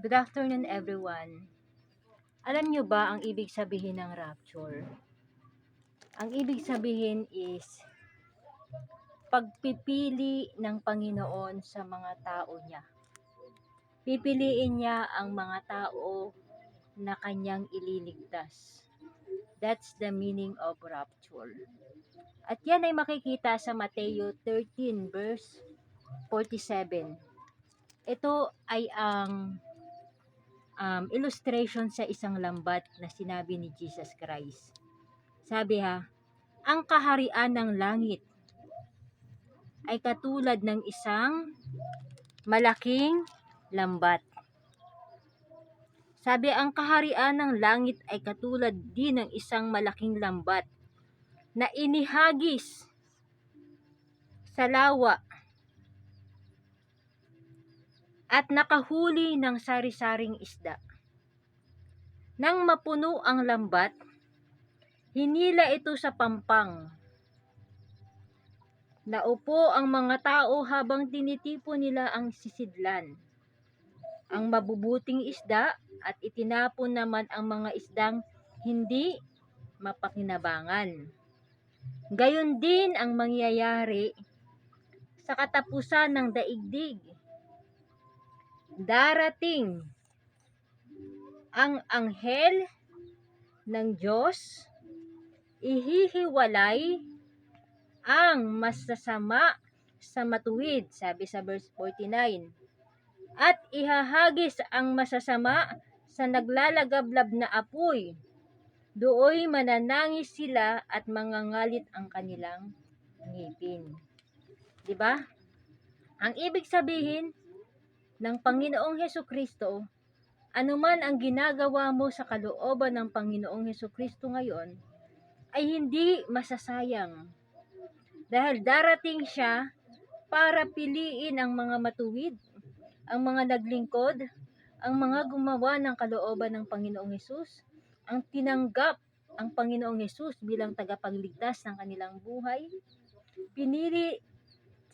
Good afternoon, everyone. Alam nyo ba ang ibig sabihin ng rapture? Ang ibig sabihin is pagpipili ng Panginoon sa mga tao niya. Pipiliin niya ang mga tao na kanyang ililigtas. That's the meaning of rapture. At yan ay makikita sa Mateo 13 verse 47. Ito ay ang illustration sa isang lambat na sinabi ni Jesus Christ. Sabi ang kaharian ng langit ay katulad ng isang malaking lambat. Sabi, ang kaharian ng langit ay katulad din ng isang malaking lambat na inihagis sa lawa at nakahuli ng sari-saring isda. Nang mapuno ang lambat, hinila ito sa pampang. Naupo ang mga tao habang tinitipon nila ang sisidlan, ang mabubuting isda, at itinapon naman ang mga isdang hindi mapakinabangan. Gayon din ang mangyayari sa katapusan ng daigdig. Darating ang anghel ng Diyos, ihihiwalay ang masasama sa matuwid, sabi sa verse 49, at ihahagis ang masasama sa naglalagablab na apoy. Dooy mananangis sila at mangangalit ang kanilang ngipin. Diba? Ang ibig sabihin ng Panginoong Hesukristo, anuman ang ginagawa mo sa kalooban ng Panginoong Hesukristo ngayon, ay hindi masasayang. Dahil darating siya para piliin ang mga matuwid, ang mga naglingkod, ang mga gumawa ng kalooban ng Panginoong Hesus, ang tinanggap ang Panginoong Hesus bilang tagapagligtas ng kanilang buhay. Pinili,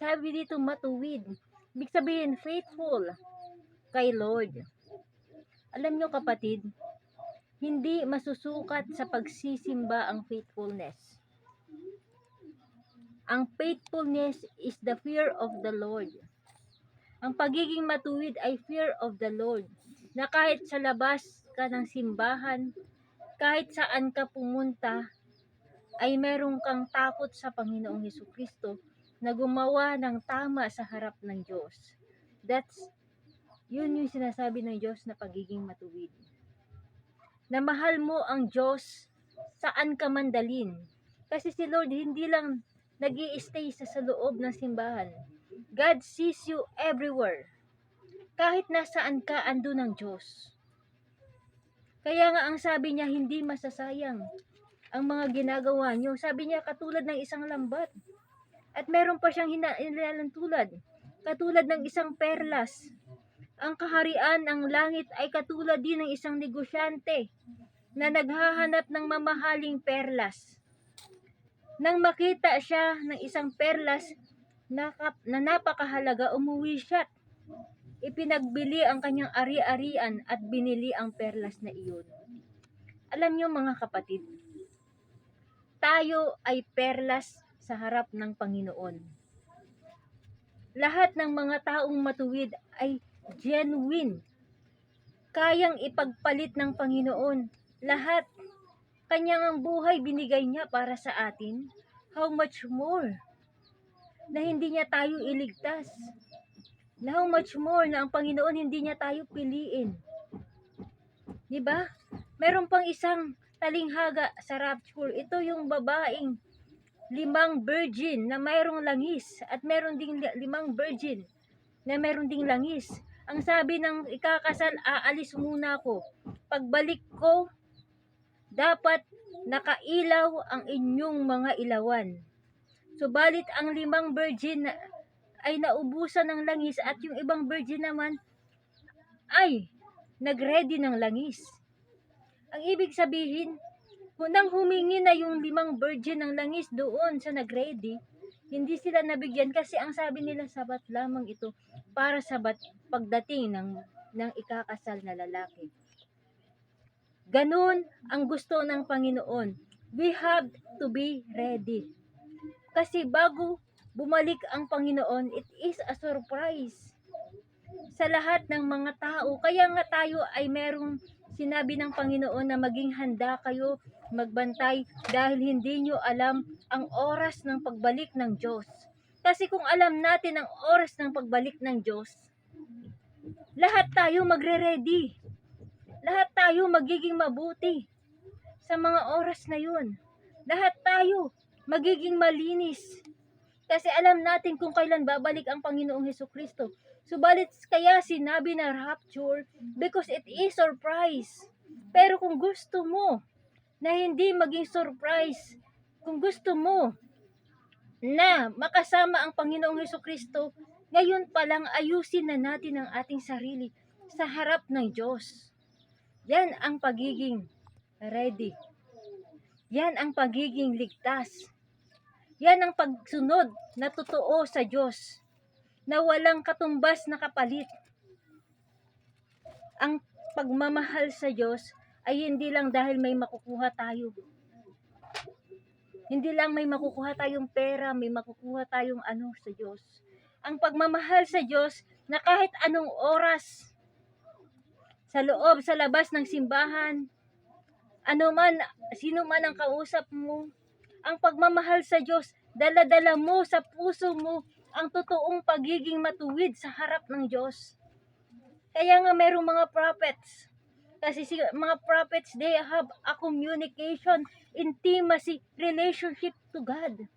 sabi dito, matuwid. Ibig sabihin, faithful kay Lord. Alam nyo kapatid, hindi masusukat sa pagsisimba ang faithfulness. Ang faithfulness is the fear of the Lord. Ang pagiging matuwid ay fear of the Lord. Na kahit sa labas ka ng simbahan, kahit saan ka pumunta, ay meron kang takot sa Panginoong Hesukristo na gumawa ng tama sa harap ng Diyos. Yun yung sinasabi ng Diyos na pagiging matuwid. Na mahal mo ang Diyos saan ka man dalhin. Kasi si Lord hindi lang nag-i-stay sa loob ng simbahan. God sees you everywhere. Kahit nasaan ka, andun ang Diyos. Kaya nga ang sabi niya, hindi masasayang ang mga ginagawa niyo. Sabi niya, katulad ng isang lambat. At meron pa siyang hinalang tulad. Katulad ng isang perlas. Ang kaharian ng langit ay katulad din ng isang negosyante na naghahanap ng mamahaling perlas. Nang makita siya ng isang perlas na napakahalaga, umuwi siya. Ipinagbili ang kanyang ari-arian at binili ang perlas na iyon. Alam niyo mga kapatid, tayo ay perlas sa harap ng Panginoon. Lahat ng mga taong matuwid ay genuine. Kayang ipagpalit ng Panginoon. Lahat. Kanyang ang buhay binigay niya para sa atin. How much more na hindi niya tayo iligtas? Na how much more na ang Panginoon hindi niya tayo piliin? Diba? Meron pang isang talinghaga sa rapture. Ito yung babaeng 5 virgin na mayroong langis at meron ding 5 virgin na meron ding langis. Ang sabi ng ikakasal, aalis muna ako. Pagbalik ko, dapat nakailaw ang inyong mga ilawan. Subalit ang 5 virgin ay naubusan ng langis at yung ibang virgin naman ay nagready ng langis. Ang ibig sabihin, nang humingi na yung 5 virgin ng langis doon sa nagready, hindi sila nabigyan kasi ang sabi nila sabat lamang ito para sa pagdating ng ng ikakasal na lalaki. Ganun ang gusto ng Panginoon. We have to be ready. Kasi bago bumalik ang Panginoon, it is a surprise sa lahat ng mga tao. Kaya nga tayo ay merong sinabi ng Panginoon na maging handa kayo magbantay dahil hindi nyo alam ang oras ng pagbalik ng Diyos. Kasi kung alam natin ang oras ng pagbalik ng Diyos, lahat tayo magre-ready. Lahat tayo magiging mabuti sa mga oras na yun. Lahat tayo magiging malinis. Kasi alam natin kung kailan babalik ang Panginoong Hesukristo. Subalit kaya sinabi na rapture because it is surprise. Pero kung gusto mo na hindi maging surprise, kung gusto mo na makasama ang Panginoong Hesukristo, ngayon pa lang ayusin na natin ang ating sarili sa harap ng Diyos. Yan ang pagiging ready. Yan ang pagiging ligtas. Yan ang pagsunod na totoo sa Diyos, na walang katumbas na kapalit. Ang pagmamahal sa Diyos ay hindi lang dahil may makukuha tayo. Hindi lang may makukuha tayong pera, may makukuha tayong sa Diyos. Ang pagmamahal sa Diyos na kahit anong oras, sa loob, sa labas ng simbahan, sino man ang kausap mo, ang pagmamahal sa Diyos, dala-dala mo sa puso mo ang totoong pagiging matuwid sa harap ng Diyos. Kaya nga merong mga prophets. Kasi mga prophets, they have a communication, intimacy, relationship to God.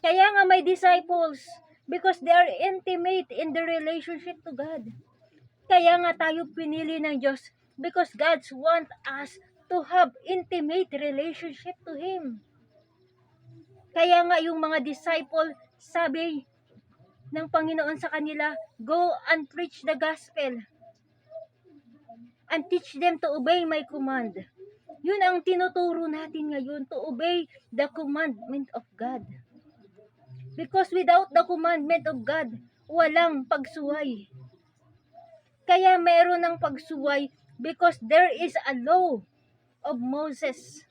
Kaya nga may disciples because they are intimate in the relationship to God. Kaya nga tayo pinili ng Diyos because God wants us to have intimate relationship to Him. Kaya nga yung mga disciple, sabi ng Panginoon sa kanila, go and preach the gospel and teach them to obey my command. Yun ang tinuturo natin ngayon, to obey the commandment of God. Because without the commandment of God, walang pagsuway. Kaya meron ng pagsuway because there is a law of Moses.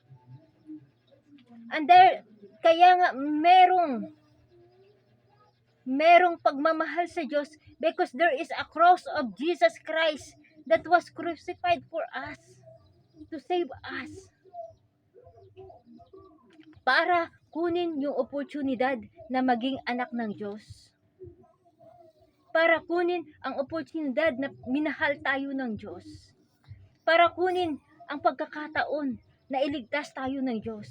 And kaya nga merong pagmamahal sa Diyos because there is a cross of Jesus Christ that was crucified for us to save us. Para kunin yung oportunidad na maging anak ng Diyos. Para kunin ang oportunidad na minahal tayo ng Diyos. Para kunin ang pagkakataon na iligtas tayo ng Diyos.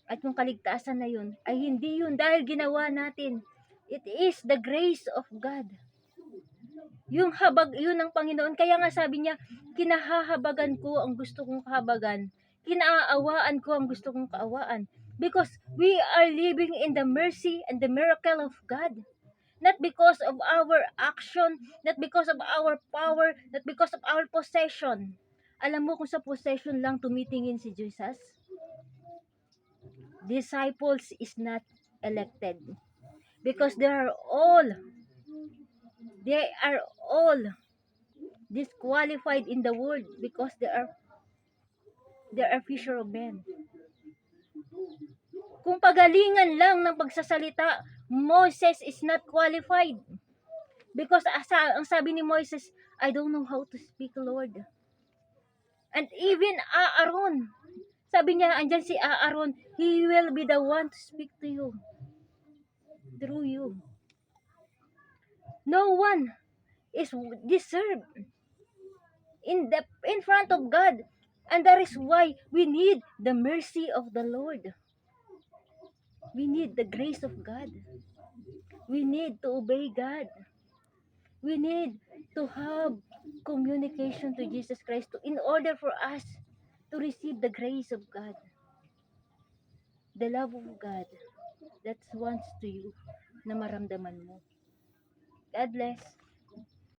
At yung kaligtasan na yun ay hindi yun dahil ginawa natin. It is the grace of God. Yung yun ang Panginoon. Kaya nga sabi niya, kinahahabagan ko ang gusto kong kahabagan. Kinaawaan ko ang gusto kong kaawaan. Because we are living in the mercy and the miracle of God. Not because of our action, not because of our power, not because of our possession. Alam mo kung sa possession lang tumitingin si Jesus? Disciples is not elected because they are all disqualified in the world because they are fisher of men. Kung pagalingan lang ng pagsasalita, Moses is not qualified because ang sabi ni Moses, I don't know how to speak, Lord. And even Aaron, sabi niya, andyan si Aaron, he will be the one to speak to you. Through you. No one is deserved in front of God. And that is why we need the mercy of the Lord. We need the grace of God. We need to obey God. We need to have communication to Jesus Christ in order for us to receive the grace of God. The love of God that wants to you na maramdaman mo. God bless.